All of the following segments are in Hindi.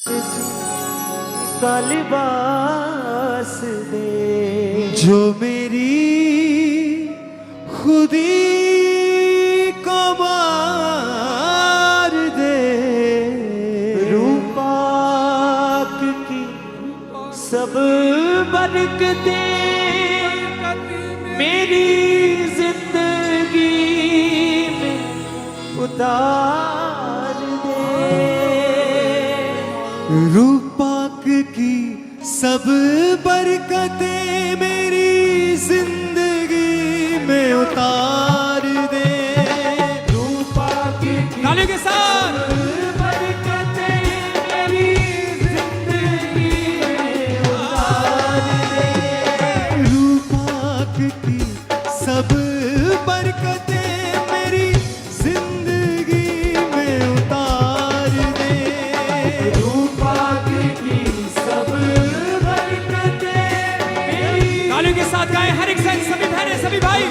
का लिबास दे जो मेरी खुदी को मार दे, रूपाक की सब बरकतें मेरी जिंदगी में उतार दे। रूपाक की सब बरकतें मेरी जिंदगी में उतार दे। रूपाक की तालियों के साथ बरकतें मेरी जिंदगी में उतार दे। रूपाक की सब बरकतें मेरी जिंदगी में उतार दे। रूपाक की सब बरकतें मेरी तालियों के साथ गाएं हर एक संग, सभी बहनें सभी भाई।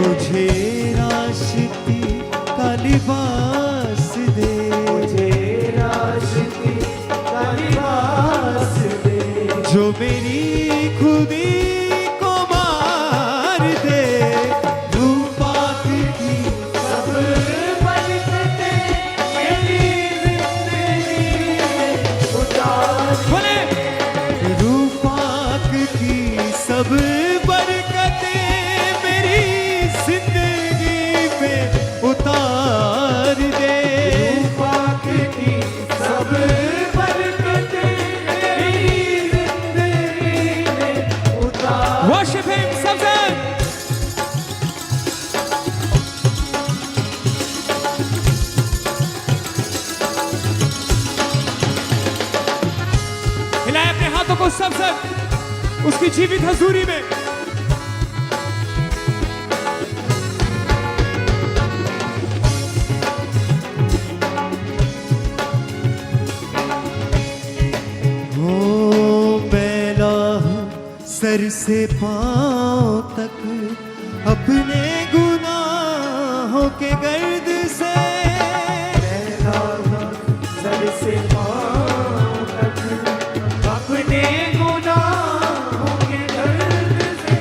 मुझे राशिकी का लिबास दे, मुझे राशिकी का लिबास दे जो मेरी खुदी को मार दे। रूपाक की सब बरकतें मेरी जिंदगी में उतार बोले रूपाक की सब बरकतें मेरी जिंदगी में उतार दे। रूपाक की सब बरकतें मेरी जिंदगी में उतार वर्शिप हिम सबसे। हिलाए अपने हाथों को सब उसकी जीवित हजूरी में। हो मैला हूं सर से पांव तक अपने गुनाहों के गर्द से। सर से पांव तक अपने गुनाहों के दर्द से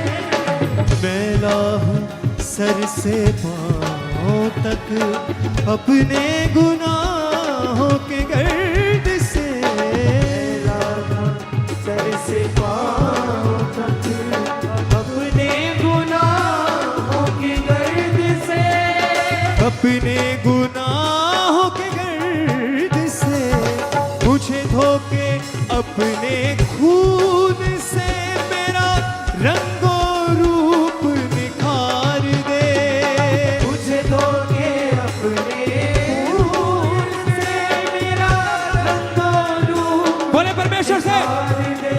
मैला हूं सर से पांव तक अपने गुनाहों के गर्द से। सर से पांव तक अपने गुनाहों के दर्द से अपने गुनाहों के गर्द से मुझे धोके अपने खून से मेरा रंगो रूप निखार दे। मुझे धोके अपने खून से मेरा रंगो रूप बोले परमेश्वर से निखार दे।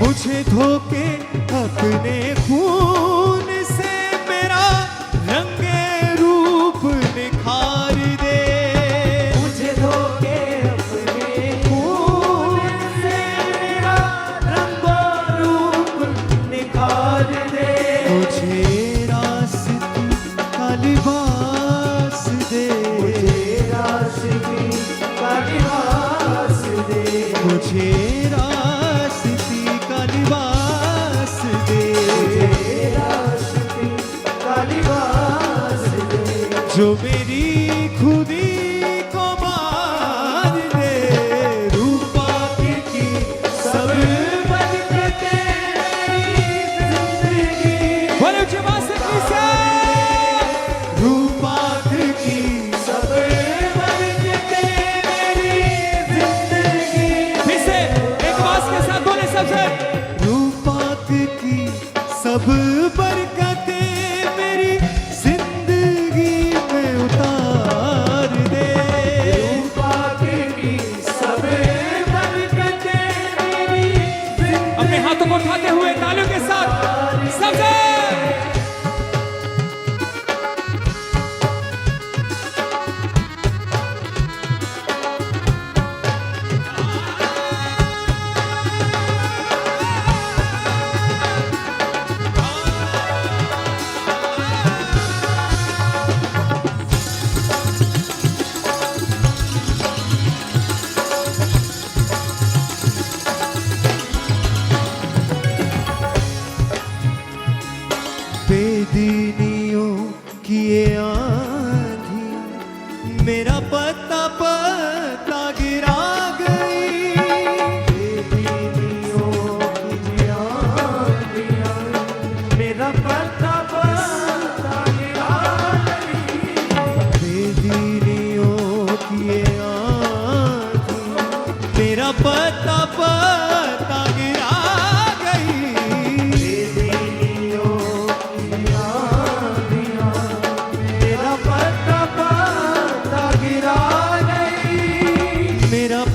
मुझे धोके अपने खून से मेरा रंगे रूप निखार दे। मुझे धोके अपने खून से मेरा रंगो रूप निखार दे। मुझे रास्ते का लिबास दे। मुझे राशिकी का लिबास दे। मुझे रास्ते का लिबास दे। मुझे राशिकी का लिबास दे जो मेरी खुदी को मार दे। रूपाक की सब बरकतें मेरी जिंदगी बोले ऊंची आवाज से किसे रूपाक की सब बरकतें मेरी जिंदगी फिर से एक आवाज के साथ बोले सबसे रूपाक की सब बरकतें मेरी जिंदगी में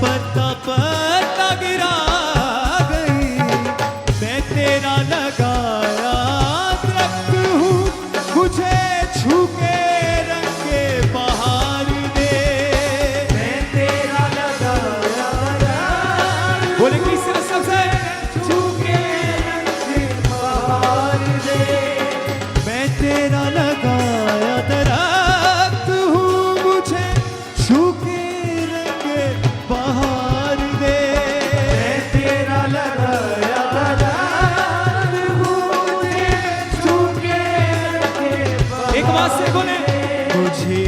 पत्ता पत्ता गिरा गई, मैं तेरा लगाया दरख्त हूँ, मुझे छू के रंगे बहार दे। मैं तेरा लगाया बोले किसी सबसे छू के रंग बहार दे। मैं तेरा लगाया दरख्त हूँ, मुझे छू के रंगे बहार दे। मैं तेरा लगाया दरख्त हूँ, मुझे छू के रंग एक बात से बोले मुझे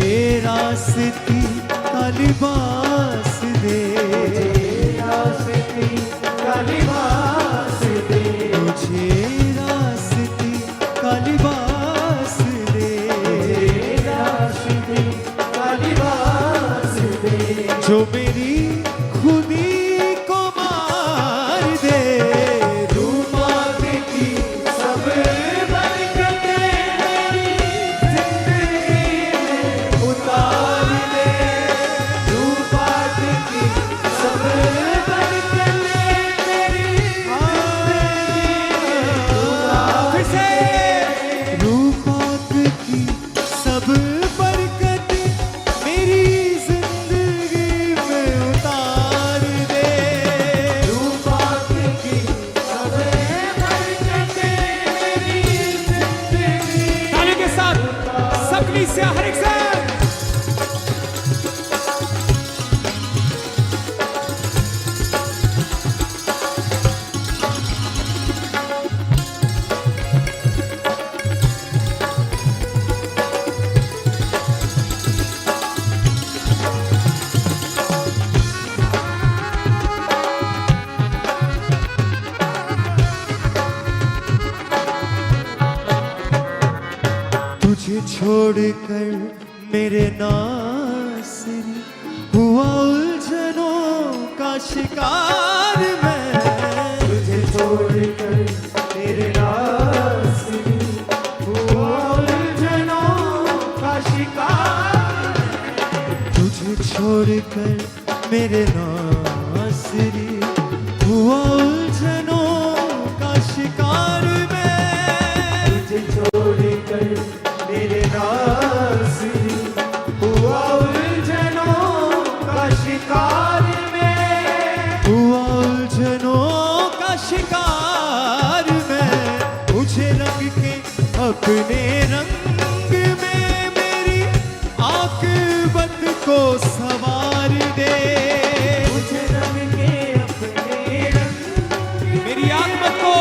रास्ती का लिबास दे, रास्ती का लिबास दे। मुझे रास्ती का लिबास दे, रास्ती का लिबास दे। जो मेरी खुदी को मार दे। रूपात की सब बरकतें मेरी जिंदगी में उतार दे। रूपात की सब बरकतें मेरी फिर से रूपाक की सब बरकत मेरी जिंदगी में उतार दे। रूपात की सब बरकतें मेरी जिंदगी तालियों के साथ सब कलीसिया हर एक साथ तुझे छोड़कर मेरे नासरी हुआ उलझनों का शिकार मैं। तुझे छोड़कर तेरे नाज़री हुआ उलझनों का शिकार। तुझे छोड़कर मेरे नासरी हुआ उलझनों का शिकार मैं। तुझे छोड़कर तेरे नाज़री हुआ उलझनों का शिकार में। हुआ उलझनों का शिकार मैं। मुझे रंग के अपने रंग में मेरी आकबत को सवार दे। मुझे रंग के अपने रंग मेरी आकबत को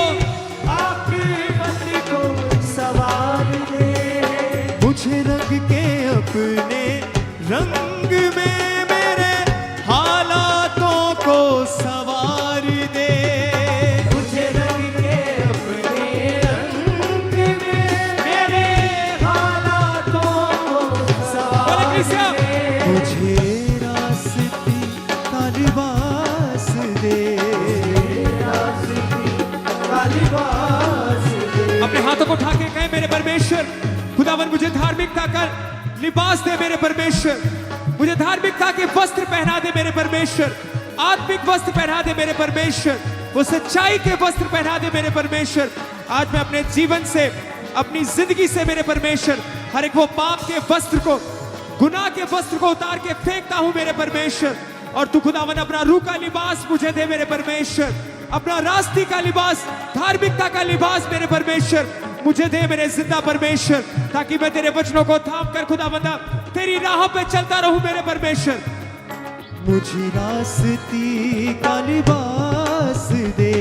आक़िबत को सवार दे। मुझे रंग के अपने रंग में मेरे हालातों को सवार दे। मुझे रंग के अपने रंग में मेरे हालातों को सवार बोले कलीसिया दे। मुझे रास्ती का लिबास दे। रास्ती का लिबास दे। अपने हाथों को उठा के कहे मेरे परमेश्वर खुदावन मुझे धार्मिकता का लिबास दे मेरे परमेश्वर। मुझे धार्मिकता के वस्त्र पहना दे मेरे परमेश्वर। आत्मिक वस्त्र पहना दे मेरे परमेश्वर। वो सच्चाई के वस्त्र पहना दे मेरे परमेश्वर। आज मैं अपने जीवन से अपनी जिंदगी से मेरे परमेश्वर हर एक वो पाप के वस्त्र को गुनाह के वस्त्र को उतार के फेंकता हूं मेरे परमेश्वर। और तू खुदावन अपना रूह का लिबास मुझे दे मेरे परमेश्वर। अपना रास्ती का लिबास धार्मिकता का लिबास मेरे परमेश्वर मुझे दे मेरे जिंदा परमेश्वर, ताकि मैं तेरे वचनों को थाम कर खुदावंदा तेरी राह पे चलता रहूं मेरे परमेश्वर। मुझे रास्ती का लिबास दे।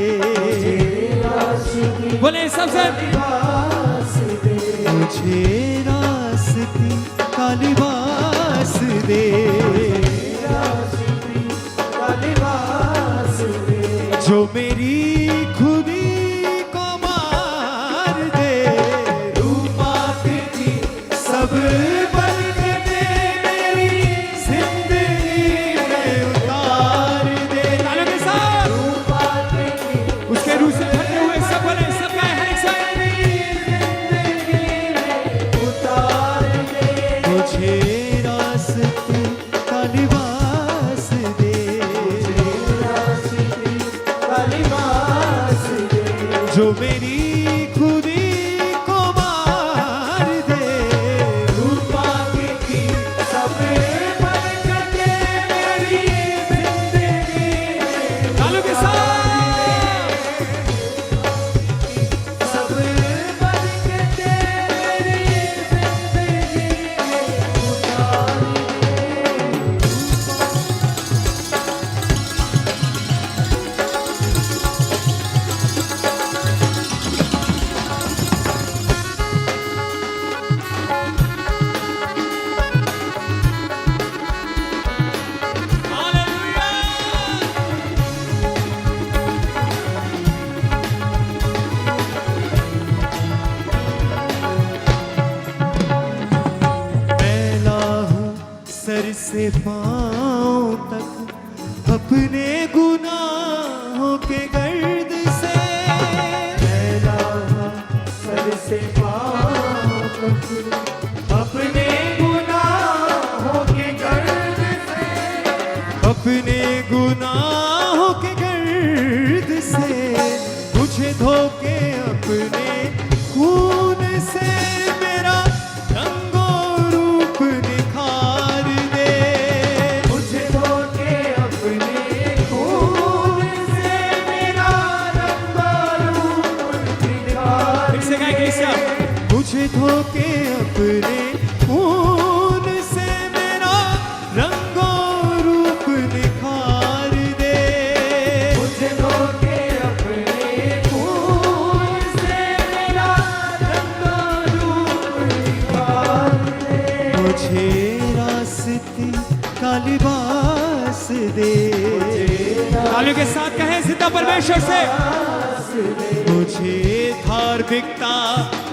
बोले सबसे लिबास दे। मुझे रास्ती का लिबास दे। रास्ती का लिबास दे। जो मेरी खुदी को मार दे। रूपात की सब बरकतें मेरी जिंदगी में उतार दे। तालियों के साथ रूपात की उसके रूह से भरे हुए सब बोले सब गाए हर एक साथ। जिंदगी में उतार दे। मुझे रास्ते का लिबास दे। जो मेरी खुदी को मार दे। रूपा की सब बरकतें मेरी जिंदगी में तालियों के साथ सब बरकतें मेरी जिंदगी में उतार मैला हूँ सर से पाँव तक अपने गुनाहों के गर्द से। मैला हूँ सर से पाँव तक अपने गुनाहों के गर्द से अपने गुनाहों के गर्द से मुझे धोके अपने खून से मेरा रंगो रूप निखार दे। मुझे धोके अपने खून से मेरा रंग रूप निखार फिर से गाएं क्रिस्टिया। मुझे धोके अपने खून से मेरा रंगो रूप निखार दे। मुझे धोके अपने खून से मेरा रंग रूप निखार दे। मुझे रास्ते का लिबास दे। तालियों के साथ कहें जिंदा परमेश्वर से। मुझे धार्मिकता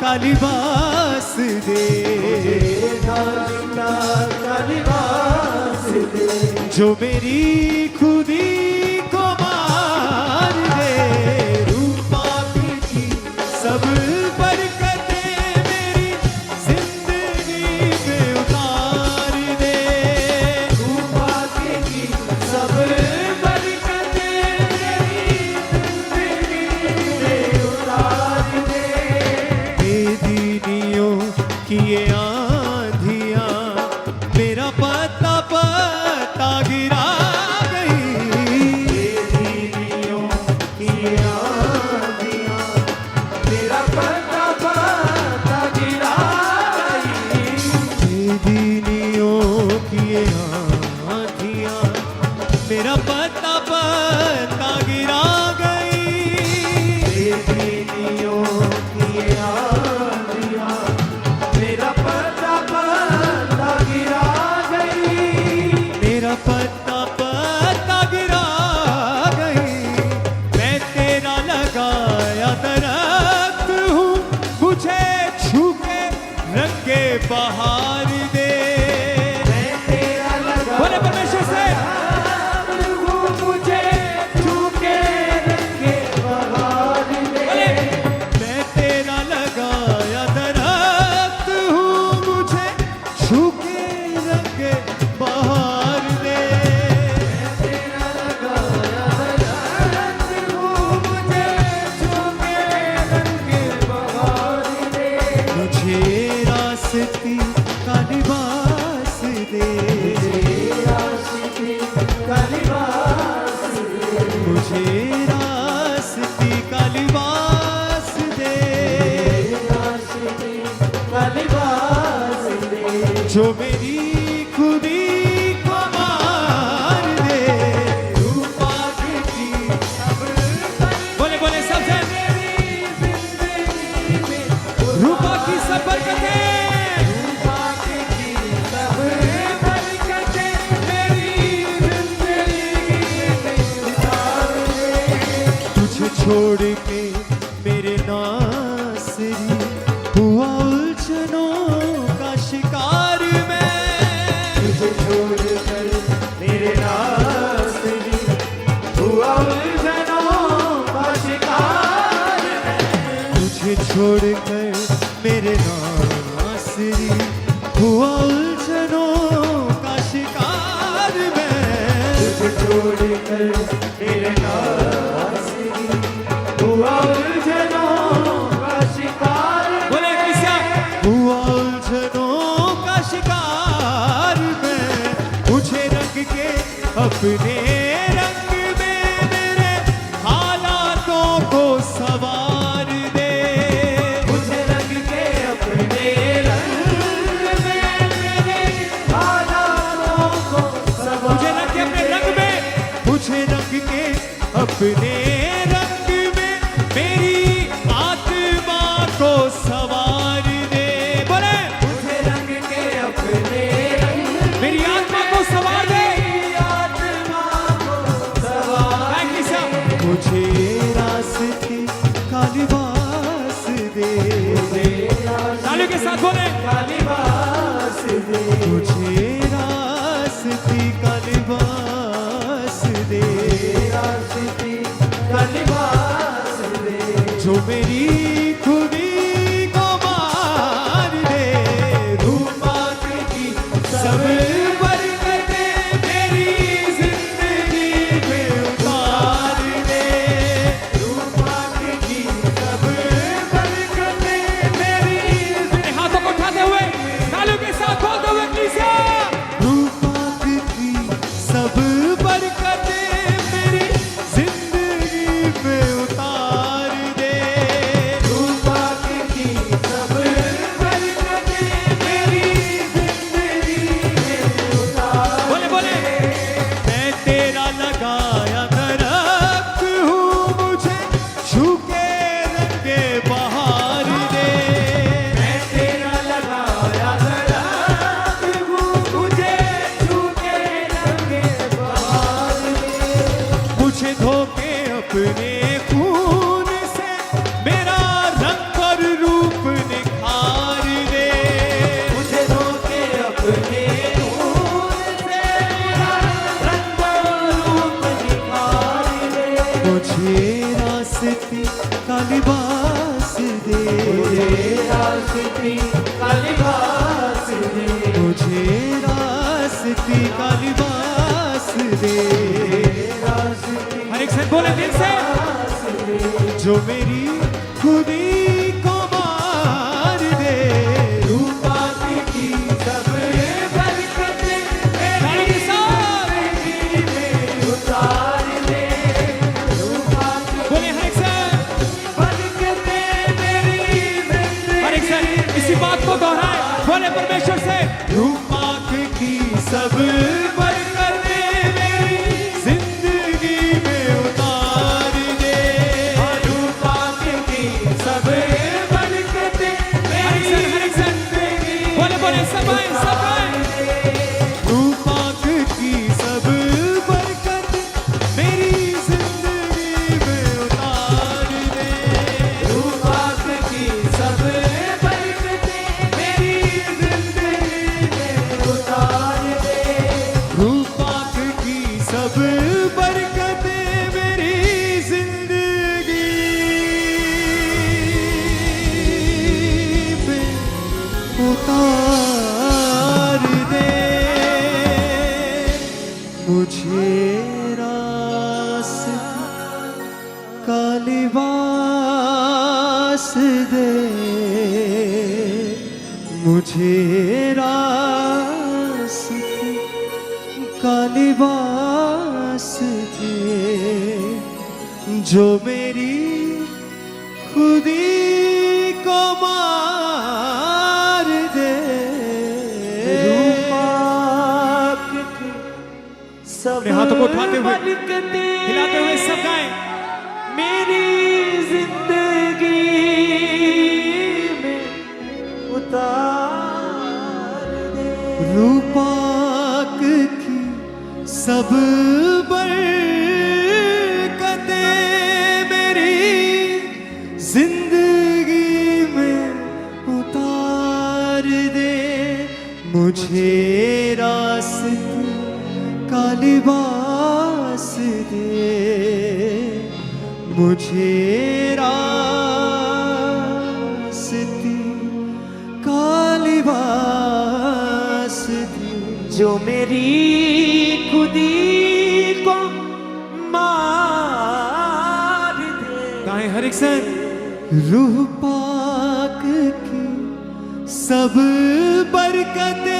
का लिबास दे। का लिबास दे जो मेरी खुदी को मार दे। रूपा की सब बरकतें मेरी जिंदगी में उतार दे। रूपा की सब बरकतें मेरी जिंदगी में उतार दे। ये दीनियों की ये आंधियां मेरा पता पता गिरा गई। ये दीनियों की आंधियां मेरा पता पता गिरा गई। ये दीनियों की ये आंधियां मेरा पता पता गिरा गई। ये दीनियों की आंधियां मेरा पता पता गिरा गई। मेरा पता पता गिरा गई। मैं तेरा लगाया दरख्त हूँ, मुझे छू के रंगे बहार दे। मैं तेरा लगा बोले परमेश्वर से। हूँ, मुझे छू के रंगे बहार दे। बोले, मैं तेरा लगाया दरख्त हूँ, मुझे छू के रंगे बहार दे। तेरा लगाया दरख्त हूँ, मुझे छू के रंगे बहार दे। मुझे रास्ते का लिबास दे। आशिकी का लिबास दे। मुझे रास्ते का लिबास दे। आशिकी का लिबास दे। जो मेरी खुदी को मार दे। रूपा की सब बोले बोले सबसे। मेरी जिंदगी में रूपा की सब बरकतें। रूपा की सब बरकतें मेरी जिंदगी में उतार दे। तुझे छोड़ के मेरे नासरी हुआ उलझनों का शिकार मैं। तुझे छोड़कर मेरे नासरी हुआ उलझनों का शिकार मैं। तुझे छोड़कर मेरे नासरी हुआ उलझनों का शिकार मैं। तुझे छोड़कर मेरे नासरी हुआ उलझनों अपने रंग में मेरी आत्मा को सवार दे। बोले मुझे रंग के अपने रंग मेरी आत्मा को सवार दे। आत्मा को सवार थैंक यू सर। मुझे रास्ते का लिबास दे। तालियों के साथ बोले का लिबास दे। मुझे रास्ते का लिबास दे। रास्ते का लिबास दे। जो मेरी खुदी को मार दे। रूपाक की सब बरकतें मेरी जिंदगी में उतार दे। रूपाक की सब बरकतें मेरी अपने हाथों को उठाते हुए तालियों के साथ बोलते हुए कलीसिया रूपाक की सब बरकतें मेरी जिंदगी में उतार दे। रूपाक की सब बरकतें मेरी जिंदगी में उतार। बोले बोले मैं तेरा लगाया दरख्त हूँ, मुझे छू के रंगे बहार दे। मैं तेरा लगाया दरख्त हूँ, मुझे छू के रंगे बहार दे। मुझे धोके अपने खून से मेरा रंग और रूप निखार दे। मुझे धोके अपने खून से मेरा रंग रूप निखार दे। मुझे रास्ते का लिबास दे। मुझे रास्ते का लिबास दे। मुझे रास्ते का लिबास दे। हर एक से बोले दिल से जो मेरी खुदी को मार दे। रूपाक की सब बरकतें मेरी जिंदगी में उतार दे। रूपाक बोले हर एक से बरकतें मेरी हर एक से इसी बात को दोहराए। बोले परमेश्वर से रूपाक की सब बरकतें मेरी जिंदगी में उतार दे। रूपाक की सब बरकतें मेरी जिंदगी बोले बोले सब आए सब आए। रूपाक की सब बरकत मेरी जिंदगी में उतार दे। रूपाक की सब बरकतें मेरी जिंदगी में उतार दे। रूपाक की सब बरकतें मेरी जिंदगी में उतार दे। मुझे रास्ते का लिबास दे। मुझे रास्ते का लिबास दे। जो मेरी खुदी को मार दे। रूपाक की सब अपने हाथों को उठाते हुए, बरकतें हिलाते हुए सब गाएं। मेरी जिंदगी में उतार दे। रूपाक की सब बरकतें मेरी जिंदगी में उतार दे। मुझे रास्ते का लिबास दे। मुझे रास्ते का लिबास दे। जो मेरी खुदी को मार दे। गाएं हर एक सन रूह पाक की सब बरकतें